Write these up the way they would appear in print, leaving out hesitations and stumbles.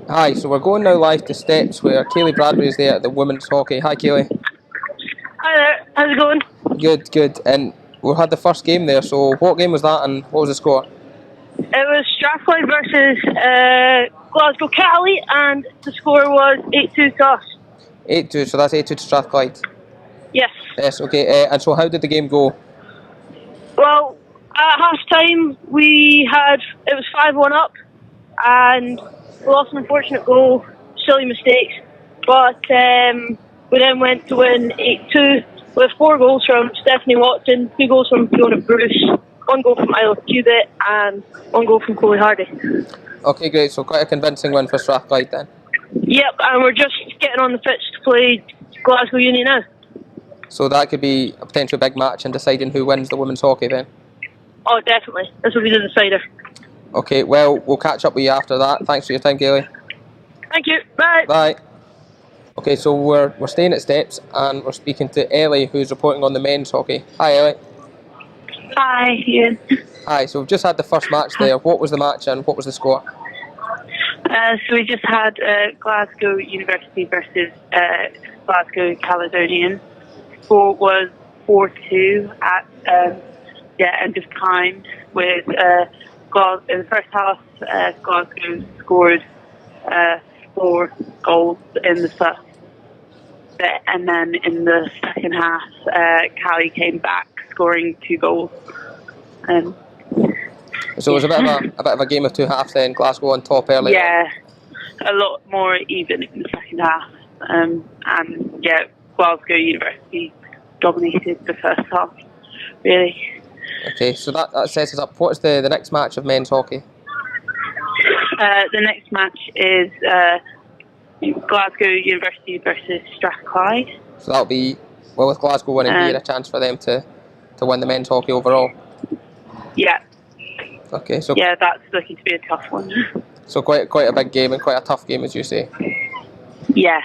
Hi, so we're going now live to Steps where Caleigh Bradbury is there at the women's hockey. Hi Caleigh. Hi there, how's it going? Good, good. And we had the first game there, so what game was that and what was the score? It was Strathclyde versus Glasgow Caleigh, and the score was 8-2 to us. 8-2, so that's 8-2 to Strathclyde. Yes. Yes, okay. And so how did the game go? Well, at half time it was 5-1 up, and we lost an unfortunate goal, silly mistakes, but we then went to win 8-2 with 4 goals from Stephanie Watson, 2 goals from Fiona Bruce, 1 goal from Isla Cubitt, and 1 goal from Chloe Hardy. Okay, great. So quite a convincing win for Strathclyde then. Yep, and we're just getting on the pitch to play Glasgow Uni now. So that could be a potential big match in deciding who wins the women's hockey then. Oh, definitely. This will be the decider. Okay, well, we'll catch up with you after that. Thanks for your time, Caleigh. Thank you. Bye. Bye. Okay, so we're staying at Steps and we're speaking to Ellie, who's reporting on the men's hockey. Hi, Ellie. Hi, Ewan. Hi, so we've just had the first match there. What was the match and what was the score? So we just had Glasgow University versus Glasgow Caledonian. Score was 4-2 at end of time. With in the first half, Glasgow scored 4 goals in the first bit, and then in the second half, Caleigh came back, scoring 2 goals. So it was a bit of a game of two halves then. Glasgow on top early. Yeah, a lot more even in the second half, and Glasgow University dominated the first half, really. Okay, so that sets us up. What's the next match of men's hockey? The next match is Glasgow University versus Strathclyde. So that'll be, well, with Glasgow winning, be a chance for them to win the men's hockey overall. Yeah. Okay, so yeah, that's looking to be a tough one. So quite a big game and quite a tough game, as you say. Yeah.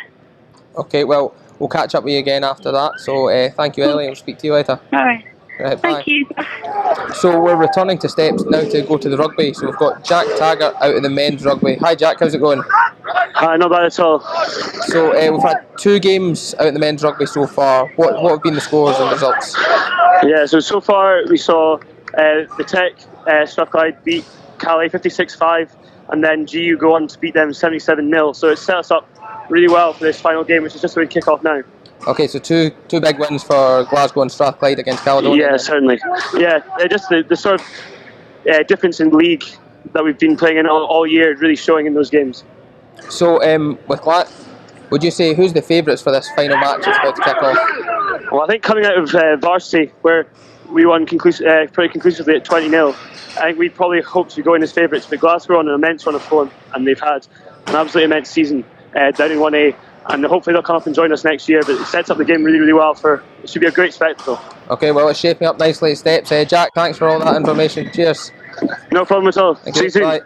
Okay, well, we'll catch up with you again after that. So thank you, Ellie, and we'll speak to you later. All right. Right, bye. Thank you. So we're returning to Steps now to go to the rugby. So we've got Jack Taggart out of the men's rugby. Hi Jack, how's it going? Hi, not bad at all. So we've had 2 games out in the men's rugby so far. What have been the scores and results? Yeah, so far we saw the Tech Strathclyde beat Caleigh 56-5, and then GU go on to beat them 77-0. So it set us up really well for this final game, which is just going to kick off now. Okay, so two big wins for Glasgow and Strathclyde against Caledonia. Yeah, certainly. Yeah, just the sort of difference in league that we've been playing in all year is really showing in those games. So, would you say who's the favourites for this final match that's about to kick off? Well, I think coming out of varsity, where we won pretty conclusively at 20-0, I think we'd probably hope to go in as favourites, but Glasgow are on an immense run of form, and they've had an absolutely immense season down in 1A. And hopefully they'll come up and join us next year, but it sets up the game really, really well it should be a great spectacle. Okay, well, it's shaping up nicely at Steps. Jack, thanks for all that information. Cheers. No problem at all. See you soon. Bye.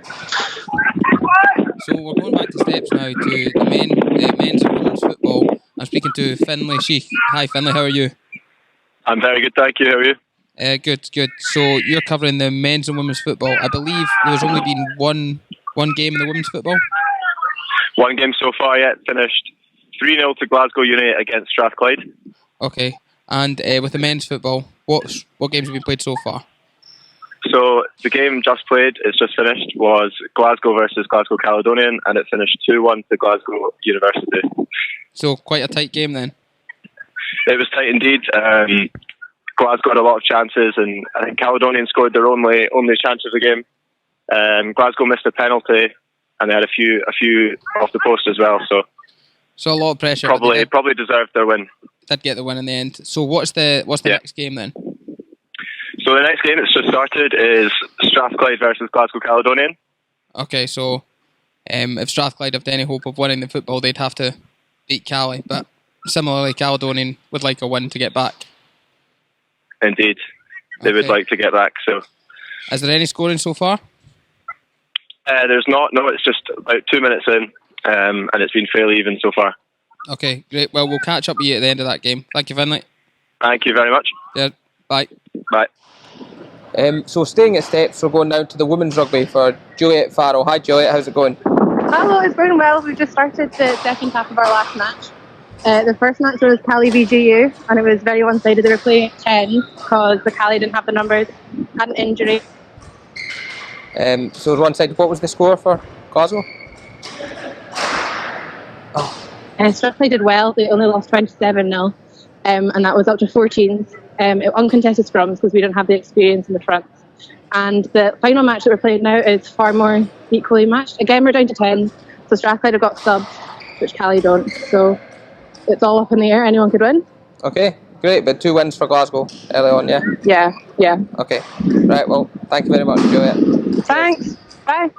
So we're going back to Steps now to the men's and women's football. I'm speaking to Finlay Sheach. Hi Finlay, how are you? I'm very good, thank you. How are you? Good. So you're covering the men's and women's football. I believe there's only been one game in the women's football? One game so far yet, finished 3-0 to Glasgow Uni against Strathclyde. Okay, and with the men's football, what games have been played so far? So the game just played, it's just finished, was Glasgow versus Glasgow Caledonian, and it finished 2-1 to Glasgow University. So quite a tight game then? It was tight indeed. Glasgow had a lot of chances, and I think Caledonian scored their only chance of the game. Glasgow missed a penalty, and they had a few off the post as well. So a lot of pressure. Probably deserved their win. Did get the win in the end. So what's the next game then? So the next game that's just started is Strathclyde versus Glasgow Caledonian. Okay, so if Strathclyde have any hope of winning the football, they'd have to beat Caleigh. But similarly, Caledonian would like a win to get back. Indeed, they would like to get back. So, is there any scoring so far? There's not. No, it's just about 2 minutes in. And it's been fairly even so far. Okay, great. Well, we'll catch up with you at the end of that game. Thank you, Finlay. Thank you very much. Yeah, bye. Bye. So staying at Steps, we're going down to the women's rugby for Juliette Farrell. Hi Juliette, how's it going? Hello, it's going well. We've just started the second half of our last match. The first match was Caleigh v GU, and it was very one-sided. They were playing at 10 because the Caleigh didn't have the numbers, had an injury. So it was one-sided. What was the score for Glasgow? Strathclyde did well. They only lost 27-0, and that was up to 14s. Uncontested scrums because we didn't have the experience in the front. And the final match that we're playing now is far more equally matched. Again, we're down to 10, so Strathclyde have got subs, which Caleigh don't. So it's all up in the air. Anyone could win. Okay, great. But 2 wins for Glasgow early on, yeah? Yeah. Okay. Right, well, thank you very much, Juliette. Thanks. Bye.